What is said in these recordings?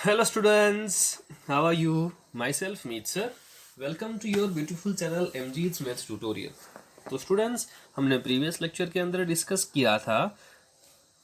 Hello students, how are you? Myself Meet sir. Welcome to your beautiful channel MG's Maths Tutorial. तो students हमने previous lecture के अंदर discuss किया था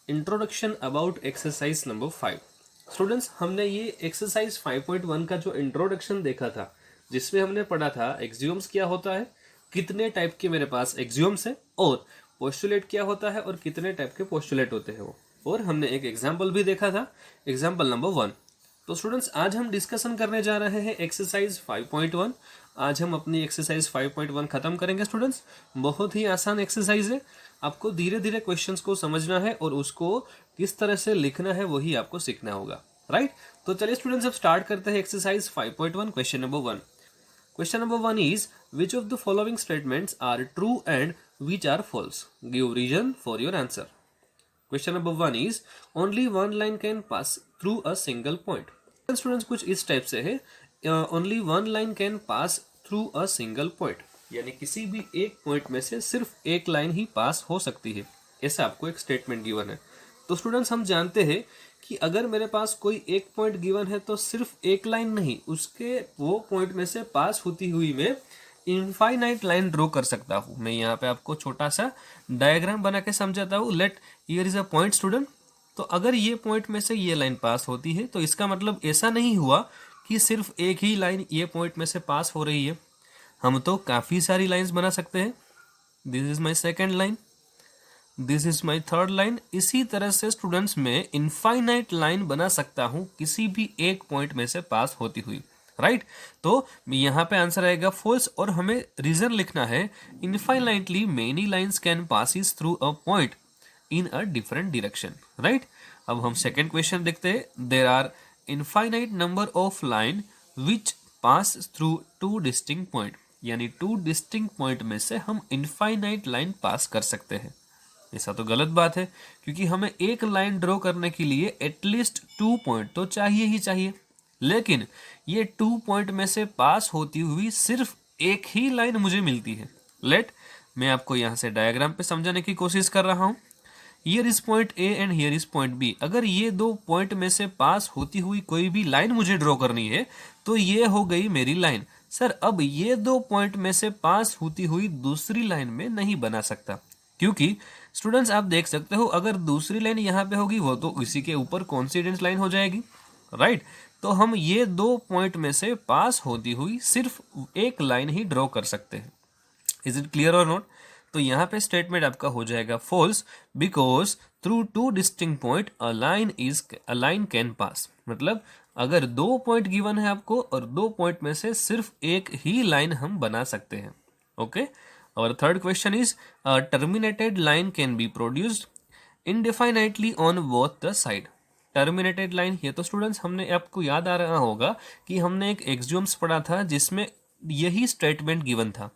introduction about exercise number 5। Students हमने ये exercise 5.1 का जो इंट्रोडक्शन देखा था जिसमें हमने पढ़ा था एक्सियोम्स क्या होता है, कितने टाइप के मेरे पास एक्सियोम्स हैं और पोस्टुलेट क्या होता है और कितने टाइप के पोस्टुलेट होते हैं वो, और हमने एक एग्जाम्पल भी देखा था, एग्जाम्पल नंबर 1। तो स्टूडेंट्स आज हम डिस्कशन करने जा रहे हैं एक्सरसाइज 5.1। आज हम अपनी एक्सरसाइज 5.1 खत्म करेंगे स्टूडेंट्स। बहुत ही आसान एक्सरसाइज है, आपको धीरे धीरे क्वेश्चंस को समझना है और उसको किस तरह से लिखना है वही आपको सीखना होगा, राइट। तो चलिए स्टूडेंट्स अब स्टार्ट करते हैं exercise 5.1 question number 1। Question number 1 is which of the following statements are true and which are false? Give reason for your answer. Question number 1 is only one line can pass through a single point. Students कुछ इस type से है, only one line can pass through a single point, यानी किसी भी एक point में से सिर्फ एक लाइन ही पास हो सकती है, ऐसा आपको एक स्टेटमेंट गिवन है। तो स्टूडेंट्स हम जानते हैं कि अगर मेरे पास कोई एक पॉइंट गिवन है तो सिर्फ एक लाइन नहीं, उसके वो पॉइंट में से पास होती हुई मैं इनफाइनाइट लाइन ड्रॉ कर सकता हूँ। मैं यहाँ पे आपको छोटा सा डायग्राम बना के समझाता हूँ। Let here is a point student. तो अगर ये पॉइंट में से ये लाइन पास होती है तो इसका मतलब ऐसा नहीं हुआ कि सिर्फ एक ही लाइन ये पॉइंट में से पास हो रही है, हम तो काफ़ी सारी लाइंस बना सकते हैं। This is my second line, this is my third line. इसी तरह से स्टूडेंट्स में इनफाइनाइट लाइन बना सकता हूँ किसी भी एक पॉइंट में से पास होती हुई, राइट। तो यहाँ पे आंसर आएगा फॉल्स और हमें रीजन लिखना है infinitely many lines can passes through a point in a different direction, right. अब हम सेकेंड क्वेश्चन देखते हैं। There are infinite number of line which pass through two distinct point, यानी टू डिस्टिंक्ट पॉइंट में से हम इनफाइनाइट लाइन पास कर सकते हैं। ऐसा तो गलत बात है क्योंकि हमें एक लाइन ड्रॉ करने के लिए एटलीस्ट 2 पॉइंट तो चाहिए ही चाहिए, लेकिन ये 2 पॉइंट में से पास होती हुई सिर्फ एक ही लाइन मुझे मिलती है। लेट मैं आपको यहाँ से डायग्राम पे समझाने की कोशिश कर रहा हूँ। Here is point A and here is point B. अगर ये दो पॉइंट में से पास होती हुई कोई भी लाइन मुझे ड्रॉ करनी है तो ये हो गई मेरी लाइन। सर अब ये दो पॉइंट में से पास होती हुई दूसरी लाइन में नहीं बना सकता, क्योंकि स्टूडेंट्स आप देख सकते हो अगर दूसरी लाइन यहाँ पे होगी वो तो इसी के ऊपर कॉन्सिडेंस लाइन हो जाएगी, राइट। तो हम ये दो पॉइंट में से पास होती हुई सिर्फ एक लाइन ही ड्रॉ कर सकते हैं। Is it clear or not? तो यहाँ पे स्टेटमेंट आपका हो जाएगा false because through two distinct point a line can pass. मतलब अगर दो पॉइंट गिवन है आपको और दो पॉइंट में से सिर्फ एक ही लाइन हम बना सकते हैं, ओके। और third question is terminated line can be produced indefinitely on both the side. Terminated line, ये तो स्टूडेंट्स हमने आपको याद आ रहा होगा कि हमने एक एक्सियोम्स पढ़ा था जिसमें यही स्टेटमेंट गिवन था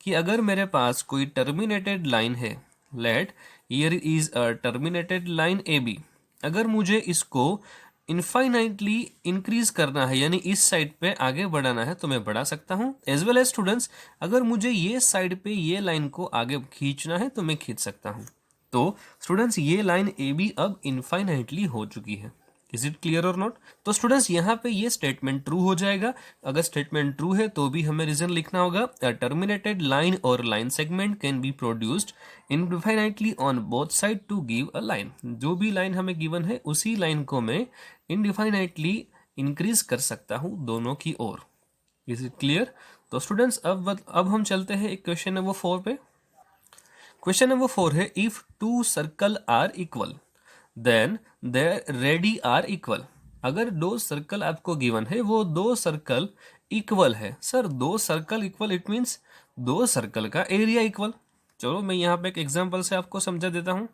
कि अगर मेरे पास कोई टर्मिनेटेड लाइन है, let here is a terminated line A B, अगर मुझे इसको इनफाइनाइटली इंक्रीज करना है यानी इस साइड पे आगे बढ़ाना है तो मैं बढ़ा सकता हूँ। एज वेल एज स्टूडेंट्स अगर मुझे ये साइड पे ये लाइन को आगे खींचना है तो मैं खींच सकता हूँ। तो स्टूडेंट्स ये लाइन ए बी अब इनफाइनाइटली हो चुकी है। Is it clear or not? तो स्टूडेंट्स यहाँ पे ये स्टेटमेंट ट्रू हो जाएगा। अगर स्टेटमेंट ट्रू है तो भी हमें रीजन लिखना होगा टर्मिनेटेड लाइन और line segment can be produced indefinitely on both side to give a line. जो भी लाइन हमें गिवन है उसी लाइन को मैं इनडिफाइनाइटली इंक्रीज कर सकता हूँ दोनों की ओर। Is it clear? तो स्टूडेंट्स अब हम चलते हैं क्वेश्चन नंबर 4 पे। क्वेश्चन नंबर 4 है if two circle are equal then their radii are equal. अगर दो सर्कल आपको गिवन है वो दो सर्कल इक्वल है। सर दो सर्कल इक्वल इट मीन्स दो सर्कल का एरिया इक्वल। चलो मैं यहाँ पे एक एग्जांपल से आपको समझा देता हूँ।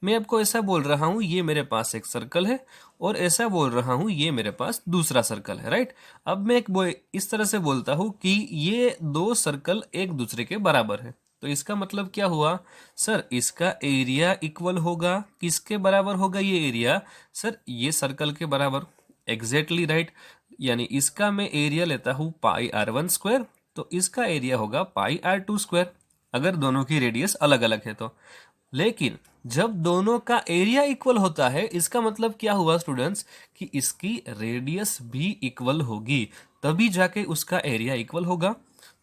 मैं आपको ऐसा बोल रहा हूँ ये मेरे पास एक सर्कल है और ऐसा बोल रहा हूँ ये मेरे पास दूसरा सर्कल है, राइट। अब मैं इस तरह से बोलता हूँ कि ये दो सर्कल एक दूसरे के बराबर है। तो इसका मतलब क्या हुआ? सर इसका एरिया इक्वल होगा, किसके बराबर होगा ये एरिया? सर ये सर्कल के बराबर। Exactly right. यानी इसका मैं एरिया लेता हूँ पाई r1 स्क्वायर तो इसका एरिया होगा पाई r2 स्क्वायर, अगर दोनों की रेडियस अलग अलग है तो। लेकिन जब दोनों का एरिया इक्वल होता है इसका मतलब क्या हुआ स्टूडेंट्स कि इसकी रेडियस भी इक्वल होगी, तभी जाके उसका एरिया इक्वल होगा।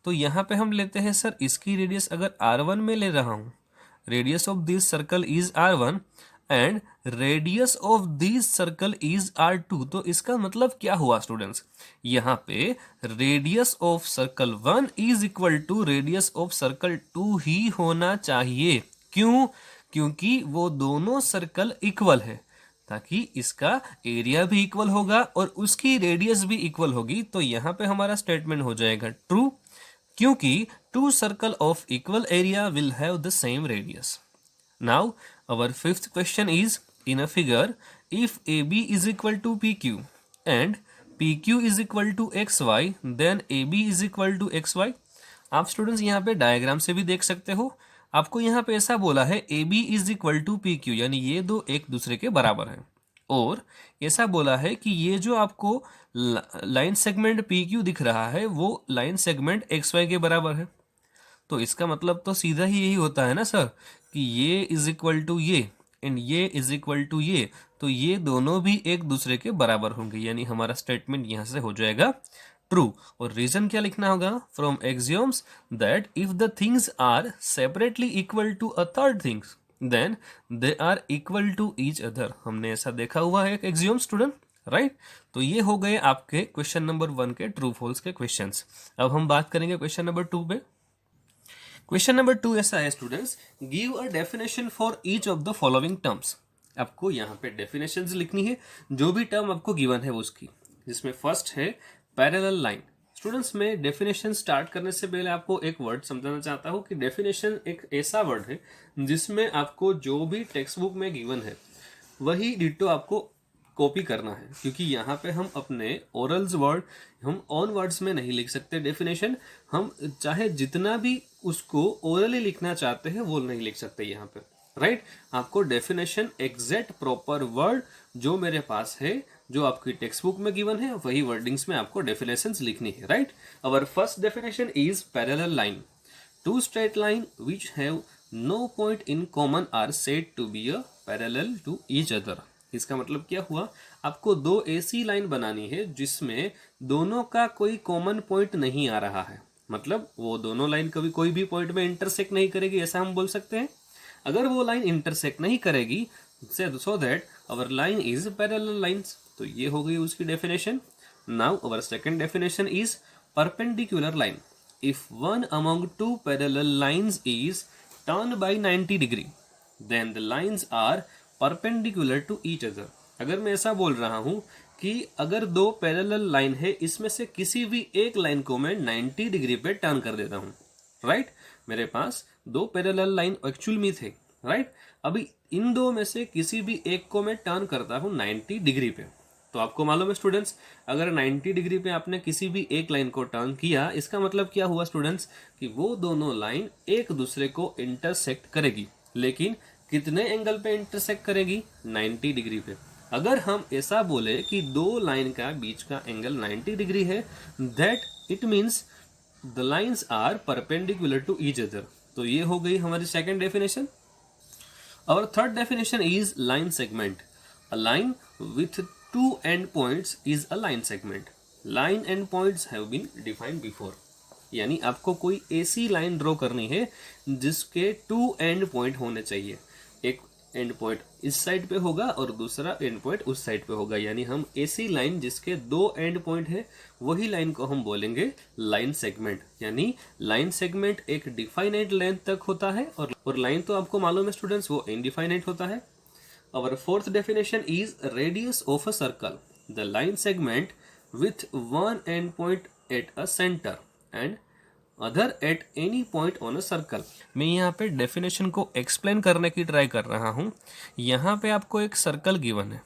तो यहाँ पे हम लेते हैं सर इसकी रेडियस अगर r1 में ले रहा हूँ, radius of this circle is r1 and radius of this circle is r2। तो इसका मतलब क्या हुआ स्टूडेंट्स, यहाँ पे radius of circle 1 is equal to radius of circle 2 ही होना चाहिए। क्यों? क्योंकि वो दोनों सर्कल इक्वल है, ताकि इसका एरिया भी इक्वल होगा और उसकी रेडियस भी इक्वल होगी। तो यहाँ पे हमारा स्टेटमेंट हो जाएगा ट्रू, क्योंकि two circle of equal area will have the same radius. Now our fifth question is, in a figure, if AB is equal to PQ and PQ is equal to XY, then AB is equal to XY। आप students यहाँ पे diagram से भी देख सकते हो, आपको यहाँ पे ऐसा बोला है AB is equal to PQ, यानी ये दो एक दूसरे के बराबर हैं, और ऐसा बोला है कि ये जो आपको लाइन सेगमेंट PQ दिख रहा है वो लाइन सेगमेंट XY के बराबर है। तो इसका मतलब तो सीधा ही यही होता है ना सर कि ये इज इक्वल टू ये एंड ये इज इक्वल टू ये, तो ये दोनों भी एक दूसरे के बराबर होंगे, यानी हमारा स्टेटमेंट यहाँ से हो जाएगा ट्रू। और रीजन क्या लिखना होगा, from axioms that if the things are separately equal to a third things then they are equal to each other. हमने ऐसा देखा हुआ है एक एक्सियोम स्टूडेंट, राइट। तो ये हो गए आपके क्वेश्चन नंबर 1 के ट्रू फॉल्स के क्वेश्चंस। अब हम बात करेंगे क्वेश्चन नंबर 2 पे। क्वेश्चन नंबर 2 ऐसा है students, give a definition for each of the following terms. आपको यहाँ पे डेफिनेशंस लिखनी है जो भी टर्म आपको गिवन है उसकी, जिसमें फर्स्ट है पैरेलल लाइन। स्टूडेंट्स मैं डेफिनेशन स्टार्ट करने से पहले आपको एक वर्ड समझाना चाहता हूँ कि डेफिनेशन एक ऐसा वर्ड है जिसमें आपको जो भी टेक्स्ट बुक में गिवन है वही डिटो आपको कॉपी करना है, क्योंकि यहाँ पे हम अपने ओरल्स वर्ड हम ऑन वर्ड्स में नहीं लिख सकते डेफिनेशन, हम चाहे जितना भी उसको ओरली लिखना चाहते हैं वो नहीं लिख सकते यहाँ पे, राइट। आपको डेफिनेशन एग्जैक्ट प्रॉपर वर्ड जो मेरे पास है, जो आपकी टेक्स्ट बुक में गिवन है, वही वर्डिंग्स में आपको डेफिनेशंस लिखनी है, right. Our first definition is parallel line, two straight line which have no point in common are said to be a parallel to each other. इसका मतलब क्या हुआ, आपको दो ऐसी लाइन बनानी है जिसमें दोनों का कोई कॉमन पॉइंट नहीं आ रहा है, मतलब वो दोनों लाइन कभी कोई भी पॉइंट में इंटरसेक्ट नहीं करेगी, ऐसा हम बोल सकते हैं। अगर वो लाइन इंटरसेक्ट नहीं करेगी so that our line is parallel lines. तो ये हो गई उसकी definition. Now our second definition is perpendicular line, if one among two parallel lines is turn by 90 degree then the lines are perpendicular to each other. अगर मैं ऐसा बोल रहा हूं कि अगर दो पैरेलल लाइन है, इसमें से किसी भी एक लाइन को मैं 90 डिग्री पे टर्न कर देता हूं, राइट। मेरे पास दो पैरेलल लाइन एक्चुअल में थे, राइट। अभी इन दो में से किसी भी एक को मैं टर्न करता हूं 90 डिग्री पे। तो आपको मालूम है स्टूडेंट्स, अगर 90 डिग्री पे आपने किसी भी एक लाइन को टर्न किया, इसका मतलब क्या हुआ स्टूडेंट्स कि वो दोनों लाइन एक दूसरे को इंटरसेक्ट करेगी, लेकिन कितने एंगल पे इंटरसेक्ट करेगी, 90 डिग्री पे। अगर हम ऐसा बोले कि दो लाइन का बीच का एंगल 90 डिग्री है, that it means the lines are perpendicular to each other. तो ये हो गई हमारी second definition. Our third definition is line segment. A line with two endpoints is a line segment. Line endpoints have been defined before. यानी आपको कोई ऐसी line draw करनी है जिसके टू एंड पॉइंट होने चाहिए, एक एंड पॉइंट इस साइड पे होगा और दूसरा एंड पॉइंट उस साइड पे होगा, यानी हम ऐसी लाइन जिसके दो एंड पॉइंट है वही लाइन को हम बोलेंगे लाइन सेगमेंट। यानी लाइन सेगमेंट एक डिफाइनाइट लेंथ तक होता है और लाइन तो आपको मालूम है स्टूडेंट्स वो इनडिफाइनाइट होता है। Our fourth definition is radius of a circle, the line segment with one end point at a center and other at any point on a circle। मैं यहाँ पे डेफिनेशन को एक्सप्लेन करने की ट्राई कर रहा हूँ। यहाँ पे आपको एक सर्कल गिवन है,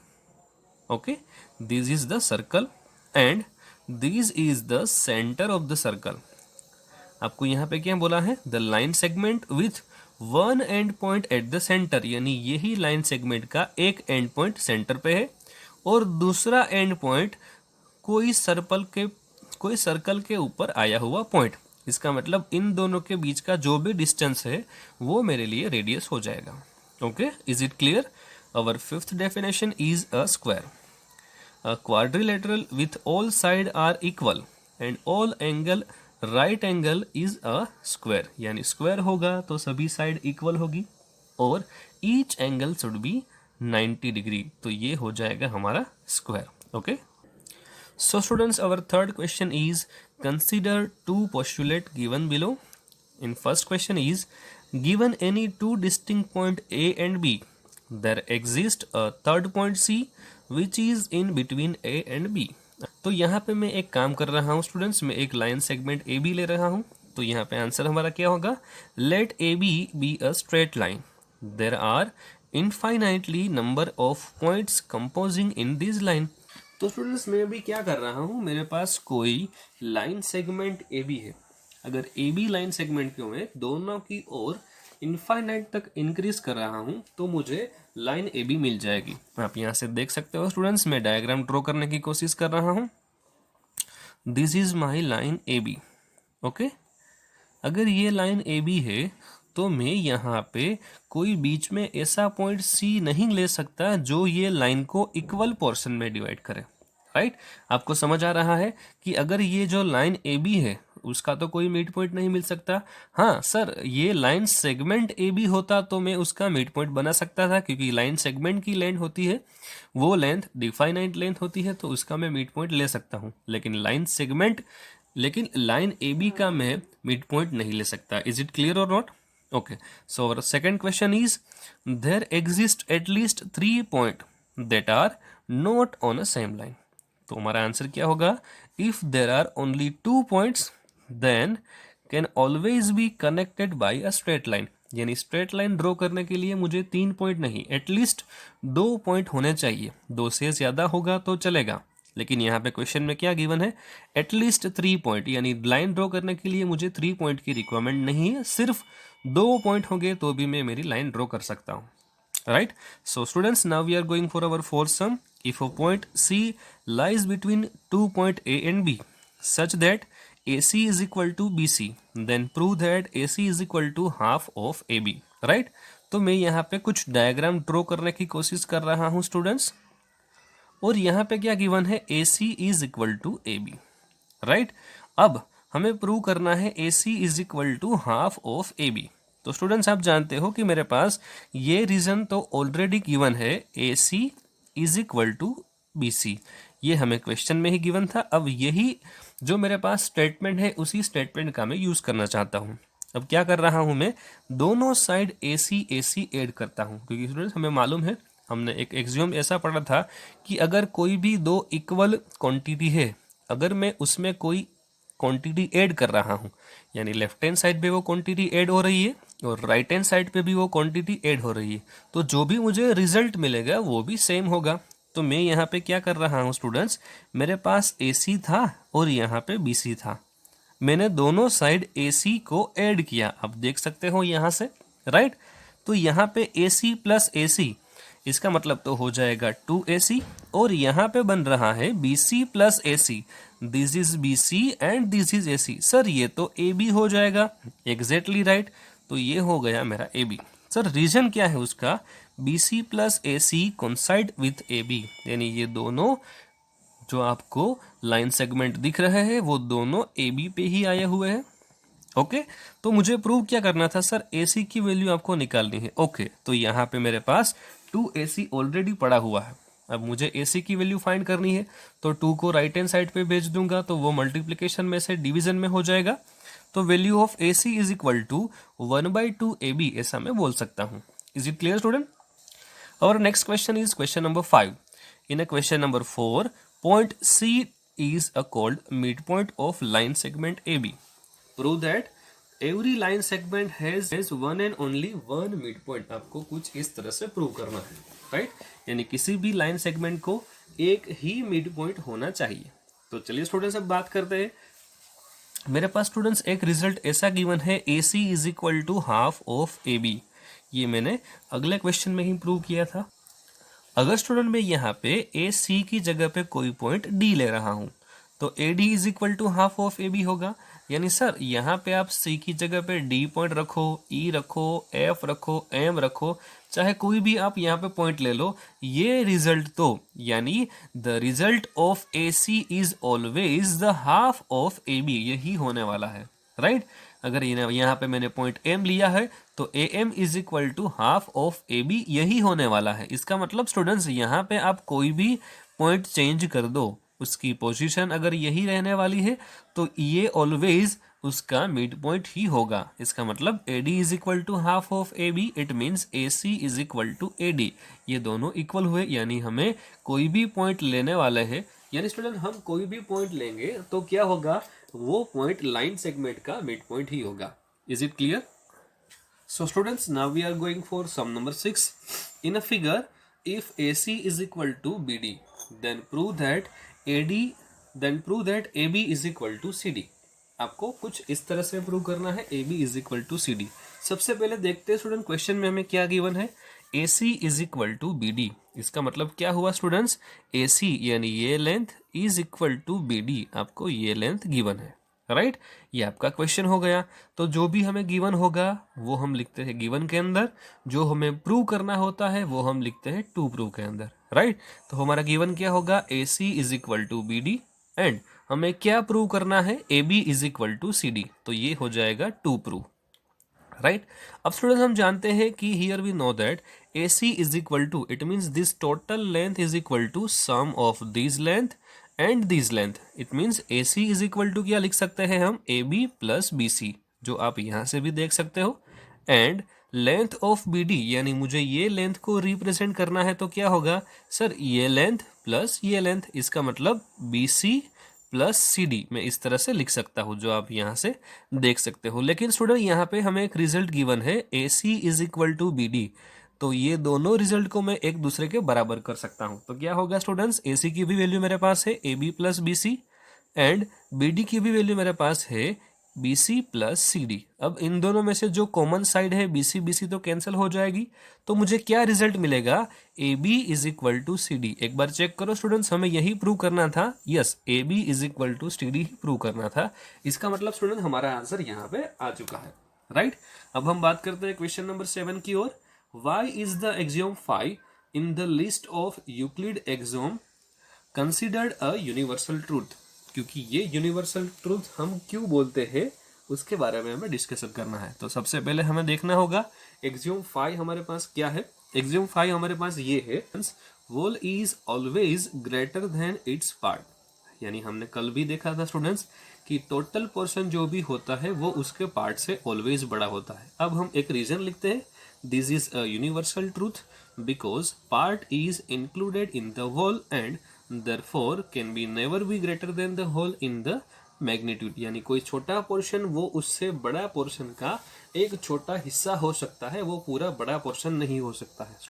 okay, this is the circle and this is the centre of the circle. आपको यहाँ पे क्या बोला है, the line segment with one and point at the centre, यानी यही लाइन सेगमेंट का एक एंड पॉइंट सेंटर पे है और दूसरा एंड पॉइंट कोई सर्कल के ऊपर आया हुआ पॉइंट। इसका मतलब इन दोनों के बीच का जो भी डिस्टेंस है वो मेरे लिए रेडियस हो जाएगा। Okay, is it clear? Our fifth definition is a square. A quadrilateral with all sides are equal and all angle right angle is a square. यानी square होगा तो सभी साइड इक्वल होगी और each angle should be 90 degree, तो ये हो जाएगा हमारा square. Okay, so students, our third question is consider two postulate given below. In first question is given any two distinct point A and B, there exists a third point C which is in between A and B. तो यहाँ पे मैं एक काम कर रहा हूँ students, मैं एक लाइन सेगमेंट ए बी ले रहा हूँ. तो यहाँ पे आंसर हमारा क्या होगा? Let A B a straight line. There are infinitely number of points composing in this line. तो स्टूडेंट्स मैं अभी क्या कर रहा हूँ, मेरे पास कोई लाइन सेगमेंट ए बी है. अगर ए बी लाइन सेगमेंट को मैं दोनों की ओर इनफाइनाइट तक इंक्रीज कर रहा हूँ तो मुझे लाइन ए बी मिल जाएगी. आप यहाँ से देख सकते हो स्टूडेंट्स, मैं डायग्राम ड्रॉ करने की कोशिश कर रहा हूँ. This is my line A B. Okay, अगर ये लाइन ए बी है तो मैं यहाँ पे कोई बीच में ऐसा पॉइंट सी नहीं ले सकता जो ये लाइन को इक्वल पोर्शन में डिवाइड करे. राइट, आपको समझ आ रहा है कि अगर ये जो लाइन ए बी है उसका तो कोई मिड पॉइंट नहीं मिल सकता. हाँ सर, ये लाइन सेगमेंट ए बी होता तो मैं उसका मिड पॉइंट बना सकता था, क्योंकि लाइन सेगमेंट की लेंथ होती है, वो लेंथ डिफाइनाइट लेंथ होती है, तो उसका मैं मिड पॉइंट ले सकता हूँ. लेकिन लाइन ए बी का मैं मिड पॉइंट नहीं ले सकता. Is it clear or not? Okay, so our second question is there exist at least 3 point that are not on a same line. तो हमारा आंसर क्या होगा? If there are only 2 points then can always be connected by a straight line. यानी straight line draw करने के लिए मुझे 3 point नहीं, एटलीस्ट 2 पॉइंट होने चाहिए. 2 से ज्यादा होगा तो चलेगा, लेकिन यहाँ पे क्वेश्चन में क्या गिवन है? At least 3 point. यानी लाइन ड्रॉ करने के लिए मुझे 3 पॉइंट की रिक्वायरमेंट नहीं है, सिर्फ 2 पॉइंट होंगे तो भी मैं मेरी लाइन ड्रॉ कर सकता हूँ. Right, so students, now we are going for our fourth sum. If a point C lies between 2 point A and B such that AC is equal to BC, then prove that AC is equal to half of AB. Right, तो मैं यहाँ पे कुछ diagram draw करने की कोशिश कर रहा हूँ स्टूडेंट्स, और यहाँ पे क्या गिवन है? AC is equal to AB. Right, अब हमें प्रूव करना है AC is equal to half of AB. तो स्टूडेंट्स आप जानते हो कि मेरे पास ये रीजन तो ऑलरेडी गिवन है, AC is equal to BC. ये हमें क्वेश्चन में ही गिवन था. अब यही जो मेरे पास स्टेटमेंट है उसी स्टेटमेंट का मैं यूज करना चाहता हूँ. अब क्या कर रहा हूँ मैं? दोनों साइड AC ऐड करता हूँ, क्योंकि स्टूडेंट्स हमें मालूम है, हमने एक एक्सियोम ऐसा पढ़ा था कि अगर कोई भी दो इक्वल क्वांटिटी है, अगर मैं उसमें कोई क्वांटिटी ऐड कर रहा हूँ, यानी लेफ्ट हैंड साइड पे वो क्वांटिटी ऐड हो रही है और राइट हैंड साइड पे भी वो क्वांटिटी ऐड हो रही है, तो जो भी मुझे रिजल्ट मिलेगा वो भी सेम होगा. तो मैं यहाँ पे क्या कर रहा हूँ स्टूडेंट्स, मेरे पास AC था और यहाँ पे BC था, मैंने दोनों साइड AC को ऐड किया. आप देख सकते हो यहाँ से. राइट, तो यहाँ पे AC प्लस AC, इसका मतलब तो हो जाएगा 2AC, और यहाँ पे बन रहा है BC plus AC. This is BC and this is AC. Sir ये तो AB हो जाएगा. एग्जैक्टली राइट, तो ये हो गया मेरा AB. सर रीजन क्या है उसका? BC plus AC coincide with AB, यानी ये दोनों जो आपको लाइन सेगमेंट दिख रहे हैं वो दोनों AB पे ही आए हुए हैं. ओके, तो मुझे प्रूव क्या करना था? सर AC की वैल्यू आपको निकालनी है. ओके, तो यहाँ पे मेरे पास 2AC ऑलरेडी पड़ा हुआ है. अब मुझे AC की वैल्यू फाइंड करनी है, तो 2 को राइट हैंड साइड पे भेज दूंगा तो वो मल्टीप्लिकेशन में से डिवीजन में हो जाएगा. तो value of AC is equal to 1/2 AB, ऐसा मैं बोल सकता हूँ. Is it clear student? Our next question is question number 5. In a question number 4, point C is called midpoint of line segment AB. Prove that every line segment has one and only one midpoint. आपको कुछ इस तरह से prove करना है. Right, यानी किसी भी लाइन सेगमेंट को एक ही मिड पॉइंट होना चाहिए. तो चलिए स्टूडेंट्स अब बात करते हैं. मेरे पास स्टूडेंट्स एक रिजल्ट ऐसा गिवन है, AC is equal to half of AB. ये मैंने अगले क्वेश्चन में ही प्रूव किया था. अगर स्टूडेंट मैं यहाँ पे AC की जगह पे कोई पॉइंट D ले रहा हूँ तो AD is equal to half of AB होगा. यानी सर यहाँ पे आप C की जगह पे D पॉइंट रखो, E रखो, F रखो, M रखो, चाहे कोई भी आप यहाँ पे पॉइंट ले लो, ये रिजल्ट तो यानी the result of A C is always the half of A B, यही होने वाला है, राइट। अगर यहाँ पे मैंने पॉइंट एम लिया है तो A M is equal to half of A B, यही होने वाला है। इसका मतलब स्टूडेंट्स यहाँ पे आप कोई भी पॉइंट चेंज कर दो, उसकी पोजीशन अगर यही रहने वाली है तो ये ऑलवेज उसका मिड पॉइंट ही होगा। इसका मतलब AD is equal to half of AB, it means AC is equal to AD। ये दोनों इक्वल हुए, यानी हमें कोई भी पॉइंट लेने वाले हैं, यानी स्टूडेंट हम कोई भी पॉइंट लेंगे तो क्या होगा, वो पॉइंट लाइन सेगमेंट का मिड पॉइंट ही होगा। Is it clear? So students, now we are going for sum number 6. In a figure, if AC is equal to BD, then prove that AB is equal to CD. आपको कुछ इस तरह से prove करना है AB is equal to CD। सबसे पहले देखते हैं स्टूडेंट, क्वेश्चन में हमें क्या गिवन है, AC is equal to BD। इसका मतलब क्या हुआ स्टूडेंट्स, AC यानी ये length is equal to BD, आपको ये लेंथ गिवन है, राइट। ये आपका क्वेश्चन हो गया। तो जो भी हमें गिवन होगा वो हम लिखते हैं गिवन के अंदर, जो हमें प्रूव करना होता है वो हम लिखते हैं टू प्रूव के अंदर, राइट। तो हमारा गिवन क्या होगा, AC is equal to BD, and हमें क्या प्रूव करना है, AB is equal to CD, तो ये हो जाएगा टू प्रूव, राइट। अब स्टूडेंट्स हम जानते हैं कि here we know that AC is equal to, it means this total length is equal to sum of this length and this length. It means AC is equal to क्या लिख सकते हैं हम, AB प्लस BC, जो आप यहाँ से भी देख सकते हो, एंड लेंथ ऑफ BD, यानी मुझे ये लेंथ को रिप्रेजेंट करना है तो क्या होगा सर, ये लेंथ प्लस ये लेंथ, इसका मतलब BC प्लस CD, मैं इस तरह से लिख सकता हूँ, जो आप यहाँ से देख सकते हो। लेकिन स्टूडेंट यहाँ पे हमें एक रिजल्ट गिवन है AC is equal to BD, तो ये दोनों रिजल्ट को मैं एक दूसरे के बराबर कर सकता हूं। तो क्या होगा स्टूडेंट्स, AC की भी वैल्यू मेरे पास है AB plus BC, and BD की भी वैल्यू मेरे पास है BC प्लस CD। अब इन दोनों में से जो कॉमन साइड है BC BC तो कैंसिल हो जाएगी, तो मुझे क्या रिजल्ट मिलेगा, AB is equal to CD। एक बार चेक करो स्टूडेंट्स, हमें यही प्रूव करना था, yes AB is equal to CD prove करना था। इसका मतलब स्टूडेंट हमारा आंसर यहाँ पे आ चुका है, राइट। अब हम बात करते हैं क्वेश्चन नंबर 7 की ओर। Why is the axiom phi in the list of Euclid axiom considered a universal truth? क्योंकि ये यूनिवर्सल ट्रूथ हम क्यों बोलते हैं उसके बारे में हमें डिस्कशन करना है। तो सबसे पहले हमें देखना होगा एक्सियोम फाई हमारे पास क्या है। एक्सियोम फाई हमारे पास ये है, whole is always greater than its part, यानी हमने कल भी देखा था स्टूडेंट्स कि टोटल पोर्शन जो भी होता है वो उसके पार्ट से ऑलवेज बड़ा होता है। अब हम एक रीजन लिखते हैं, this is a universal truth because part is included in the whole and therefore can be never be greater than the whole in the magnitude, यानी कोई छोटा पोर्शन वो उससे बड़ा पोर्शन का एक छोटा हिस्सा हो सकता है, वो पूरा बड़ा पोर्शन नहीं हो सकता है।